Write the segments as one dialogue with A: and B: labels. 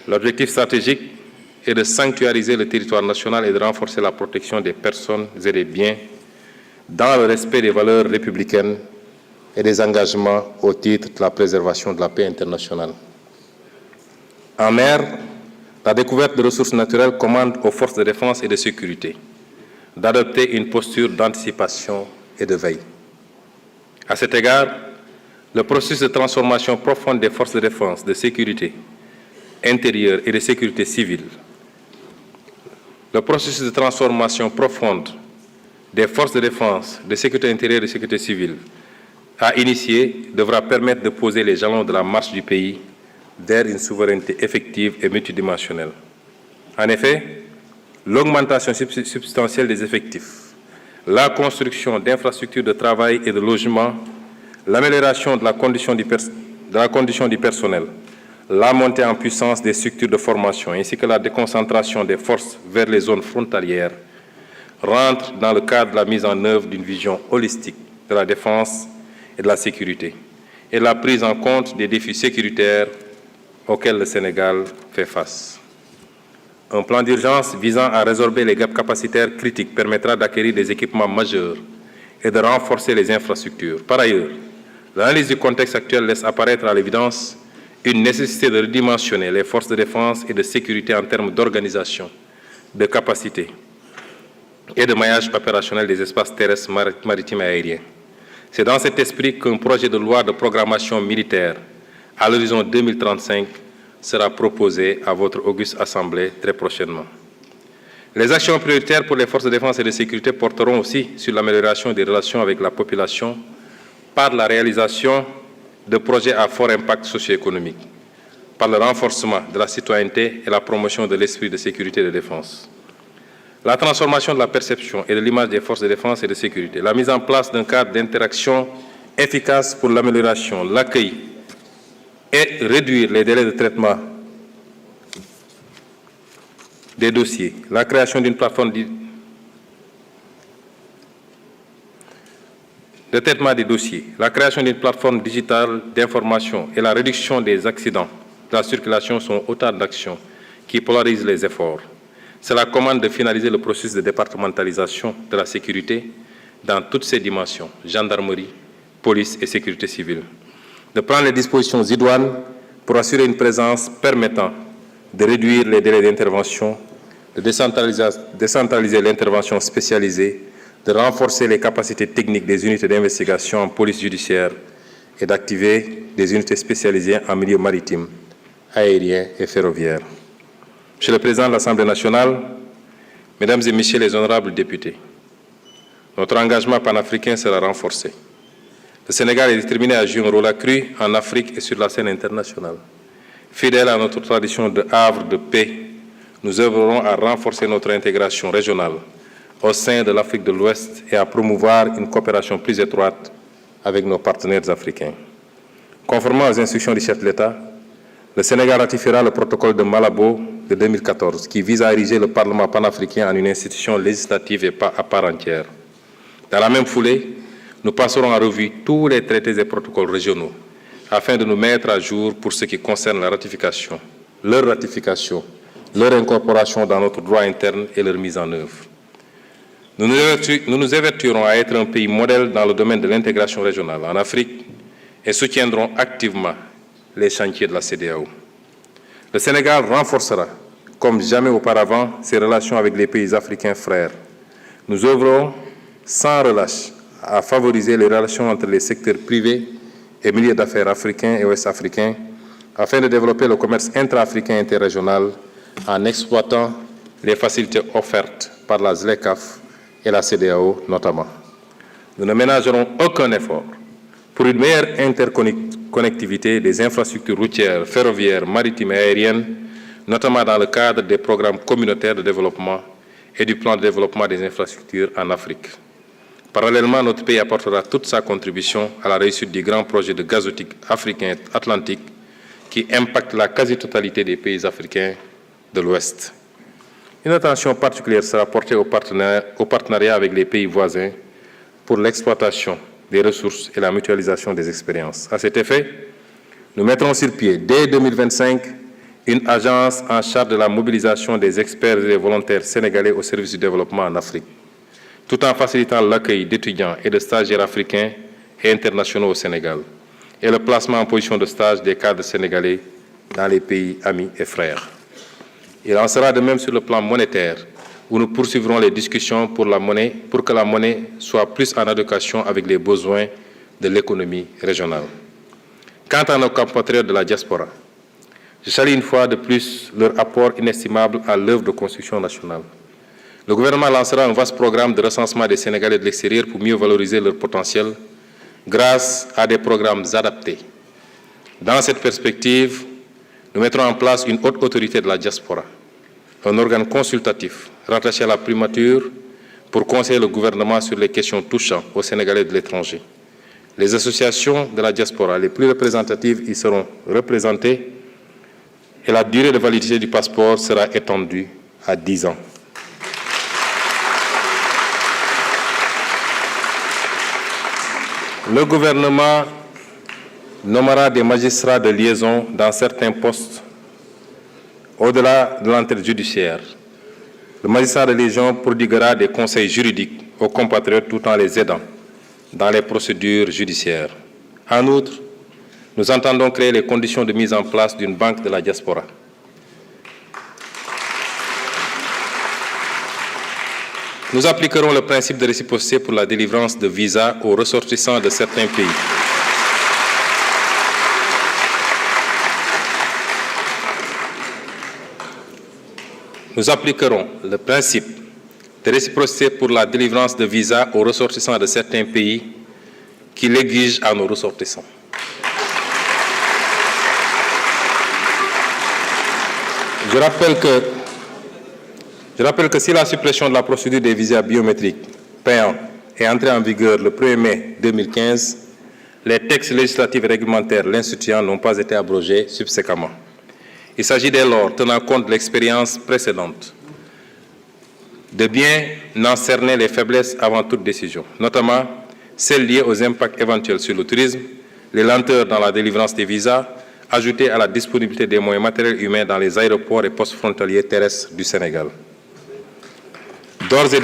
A: L'objectif stratégique est de sanctuariser le territoire national et de renforcer la protection des personnes et des biens dans le respect des valeurs républicaines et des engagements au titre de la préservation de la paix internationale. En mer, la découverte de ressources naturelles commande aux forces de défense et de sécurité d'adopter une posture d'anticipation et de veille. À cet égard, le processus de transformation profonde des forces de défense, de sécurité intérieure et de sécurité civile, le processus de transformation profonde des forces de défense, de sécurité intérieure et de sécurité civile à initier devra permettre de poser les jalons de la marche du pays vers une souveraineté effective et multidimensionnelle. En effet, l'augmentation substantielle des effectifs, la construction d'infrastructures de travail et de logement, l'amélioration de la condition du personnel, la montée en puissance des structures de formation ainsi que la déconcentration des forces vers les zones frontalières rentrent dans le cadre de la mise en œuvre d'une vision holistique de la défense et de la sécurité et de la prise en compte des défis sécuritaires auxquels le Sénégal fait face. Un plan d'urgence visant à résorber les gaps capacitaires critiques permettra d'acquérir des équipements majeurs et de renforcer les infrastructures. Par ailleurs, l'analyse du contexte actuel laisse apparaître à l'évidence une nécessité de redimensionner les forces de défense et de sécurité en termes d'organisation, de capacité et de maillage opérationnel des espaces terrestres, maritimes et aériens. C'est dans cet esprit qu'un projet de loi de programmation militaire à l'horizon 2035 sera proposé à votre auguste Assemblée très prochainement. Les actions prioritaires pour les forces de défense et de sécurité porteront aussi sur l'amélioration des relations avec la population par la réalisation de projets à fort impact socio-économique, par le renforcement de la citoyenneté et la promotion de l'esprit de sécurité et de défense. La transformation de la perception et de l'image des forces de défense et de sécurité, la mise en place d'un cadre d'interaction efficace pour l'amélioration, l'accueil et réduire les délais de traitement des dossiers, la création d'une plateforme de traitement des dossiers, la création d'une plateforme digitale d'information et la réduction des accidents de la circulation sont autant d'actions qui polarisent les efforts. Cela commande de finaliser le processus de départementalisation de la sécurité dans toutes ses dimensions, gendarmerie, police et sécurité civile. De prendre les dispositions idoines pour assurer une présence permettant de réduire les délais d'intervention, de décentraliser l'intervention spécialisée, de renforcer les capacités techniques des unités d'investigation en police judiciaire et d'activer des unités spécialisées en milieu maritime, aérien et ferroviaire. Monsieur le Président de l'Assemblée nationale, Mesdames et Messieurs les honorables députés, notre engagement panafricain sera renforcé. Le Sénégal est déterminé à jouer un rôle accru en Afrique et sur la scène internationale. Fidèle à notre tradition de havre de paix, nous œuvrerons à renforcer notre intégration régionale au sein de l'Afrique de l'Ouest et à promouvoir une coopération plus étroite avec nos partenaires africains. Conformément aux instructions du chef de l'État, le Sénégal ratifiera le protocole de Malabo de 2014 qui vise à ériger le Parlement panafricain en une institution législative et à part entière. Dans la même foulée, nous passerons en revue tous les traités et protocoles régionaux afin de nous mettre à jour pour ce qui concerne la ratification, leur incorporation dans notre droit interne et leur mise en œuvre. Nous nous évertuerons à être un pays modèle dans le domaine de l'intégration régionale en Afrique et soutiendrons activement les chantiers de la CEDEAO. Le Sénégal renforcera, comme jamais auparavant, ses relations avec les pays africains frères. Nous œuvrons sans relâche à favoriser les relations entre les secteurs privés et milieux d'affaires africains et ouest-africains afin de développer le commerce intra-africain et interrégional en exploitant les facilités offertes par la ZLECAf et la CEDEAO notamment. Nous ne ménagerons aucun effort pour une meilleure interconnectivité des infrastructures routières, ferroviaires, maritimes et aériennes, notamment dans le cadre des programmes communautaires de développement et du plan de développement des infrastructures en Afrique. Parallèlement, notre pays apportera toute sa contribution à la réussite du grand projet de gazoduc africain atlantique qui impacte la quasi-totalité des pays africains de l'Ouest. Une attention particulière sera portée au partenariat avec les pays voisins pour l'exploitation des ressources et la mutualisation des expériences. À cet effet, Nous mettrons sur pied, dès 2025, une agence en charge de la mobilisation des experts et des volontaires sénégalais au service du développement en Afrique, tout en facilitant l'accueil d'étudiants et de stagiaires africains et internationaux au Sénégal, et le placement en position de stage des cadres sénégalais dans les pays amis et frères. Il en sera de même sur le plan monétaire, où nous poursuivrons les discussions pour que la monnaie soit plus en adéquation avec les besoins de l'économie régionale. Quant à nos compatriotes de la diaspora, je salue une fois de plus leur apport inestimable à l'œuvre de construction nationale. Le gouvernement lancera un vaste programme de recensement des Sénégalais de l'extérieur pour mieux valoriser leur potentiel grâce à des programmes adaptés. Dans cette perspective, nous mettrons en place une haute autorité de la diaspora, un organe consultatif rattaché à la primature pour conseiller le gouvernement sur les questions touchant aux Sénégalais de l'étranger. Les associations de la diaspora les plus représentatives y seront représentées et la durée de validité du passeport sera étendue à 10 ans. Le gouvernement nommera des magistrats de liaison dans certains postes au-delà de l'entrée judiciaire. Le magistrat de liaison prodiguera des conseils juridiques aux compatriotes tout en les aidant dans les procédures judiciaires. En outre, nous entendons créer les conditions de mise en place d'une banque de la diaspora. Nous appliquerons le principe de réciprocité pour la délivrance de visas aux ressortissants de certains pays. Nous appliquerons le principe de réciprocité pour la délivrance de visas aux ressortissants de certains pays qui l'exigent à nos ressortissants. Je rappelle que si la suppression de la procédure des visas biométriques payants est entrée en vigueur le 1er mai 2015, les textes législatifs et réglementaires l'instituant n'ont pas été abrogés subséquemment. Il s'agit dès lors, tenant compte de l'expérience précédente, de bien en cerner les faiblesses avant toute décision, notamment celles liées aux impacts éventuels sur le tourisme, les lenteurs dans la délivrance des visas, ajoutées à la disponibilité des moyens matériels et humains dans les aéroports et postes frontaliers terrestres du Sénégal. D'ores et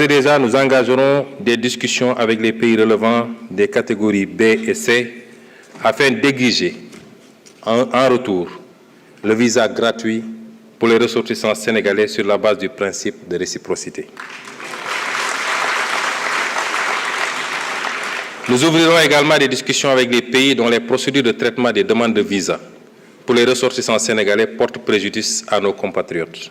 A: déjà, nous engagerons des discussions avec les pays relevant des catégories B et C afin d'exiger en retour le visa gratuit pour les ressortissants sénégalais sur la base du principe de réciprocité. Nous ouvrirons également des discussions avec les pays dont les procédures de traitement des demandes de visa pour les ressortissants sénégalais portent préjudice à nos compatriotes.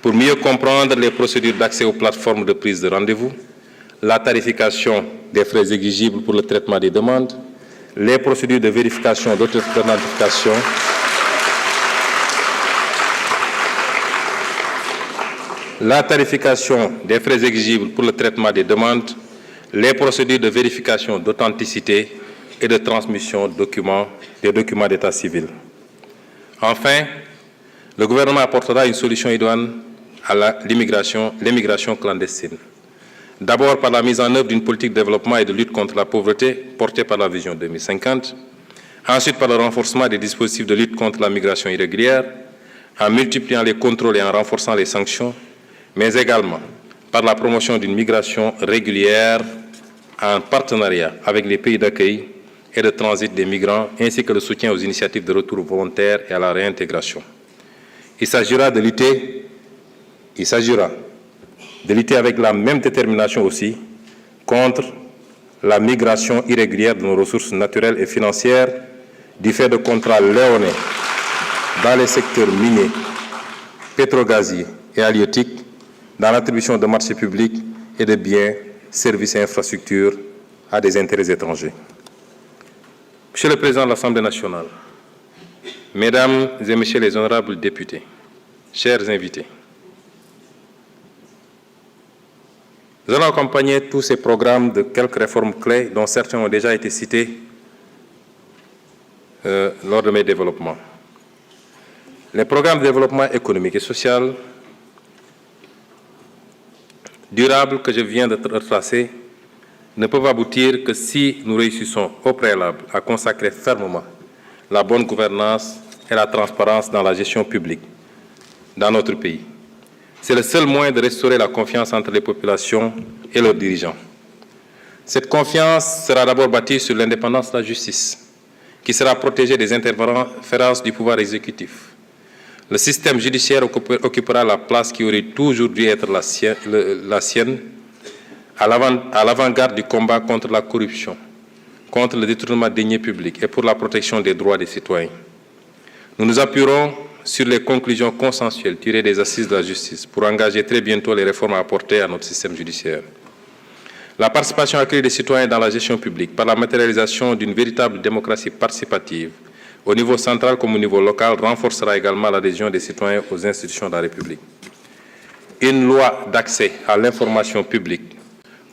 A: Pour mieux comprendre les procédures d'accès aux plateformes de prise de rendez-vous, la tarification des frais exigibles pour le traitement des demandes, les procédures de vérification d'authentification, la tarification des frais exigibles pour le traitement des demandes, les procédures de vérification d'authenticité et de transmission des documents d'état civil. Enfin, le gouvernement apportera une solution idoine à l'immigration clandestine. D'abord par la mise en œuvre d'une politique de développement et de lutte contre la pauvreté portée par la Vision 2050, ensuite par le renforcement des dispositifs de lutte contre la migration irrégulière, en multipliant les contrôles et en renforçant les sanctions, mais également par la promotion d'une migration régulière en partenariat avec les pays d'accueil et de transit des migrants, ainsi que le soutien aux initiatives de retour volontaire et à la réintégration. Il s'agira de lutter avec la même détermination aussi contre la migration irrégulière de nos ressources naturelles et financières du fait de contrats léonins dans les secteurs miniers, pétrogaziers et halieutiques, dans l'attribution de marchés publics et de biens, services et infrastructures à des intérêts étrangers. Monsieur le Président de l'Assemblée nationale, Mesdames et Messieurs les honorables députés, chers invités, nous allons accompagner tous ces programmes de quelques réformes clés dont certains ont déjà été cités lors de mes développements. Les programmes de développement économique et social durable que je viens de retracer ne peuvent aboutir que si nous réussissons au préalable à consacrer fermement la bonne gouvernance et la transparence dans la gestion publique dans notre pays. C'est le seul moyen de restaurer la confiance entre les populations et leurs dirigeants. Cette confiance sera d'abord bâtie sur l'indépendance de la justice, qui sera protégée des interférences du pouvoir exécutif. Le système judiciaire occupera la place qui aurait toujours dû être la sienne, à l'avant-garde du combat contre la corruption, contre le détournement de deniers publics et pour la protection des droits des citoyens. Nous nous appuierons sur les conclusions consensuelles tirées des assises de la justice pour engager très bientôt les réformes à apporter à notre système judiciaire. La participation accrue des citoyens dans la gestion publique par la matérialisation d'une véritable démocratie participative au niveau central comme au niveau local renforcera également l'adhésion des citoyens aux institutions de la République. Une loi d'accès à l'information publique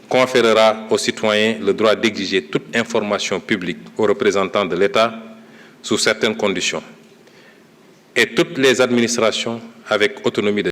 A: conférera aux citoyens le droit d'exiger toute information publique aux représentants de l'État sous certaines conditions. Et toutes les administrations avec autonomie de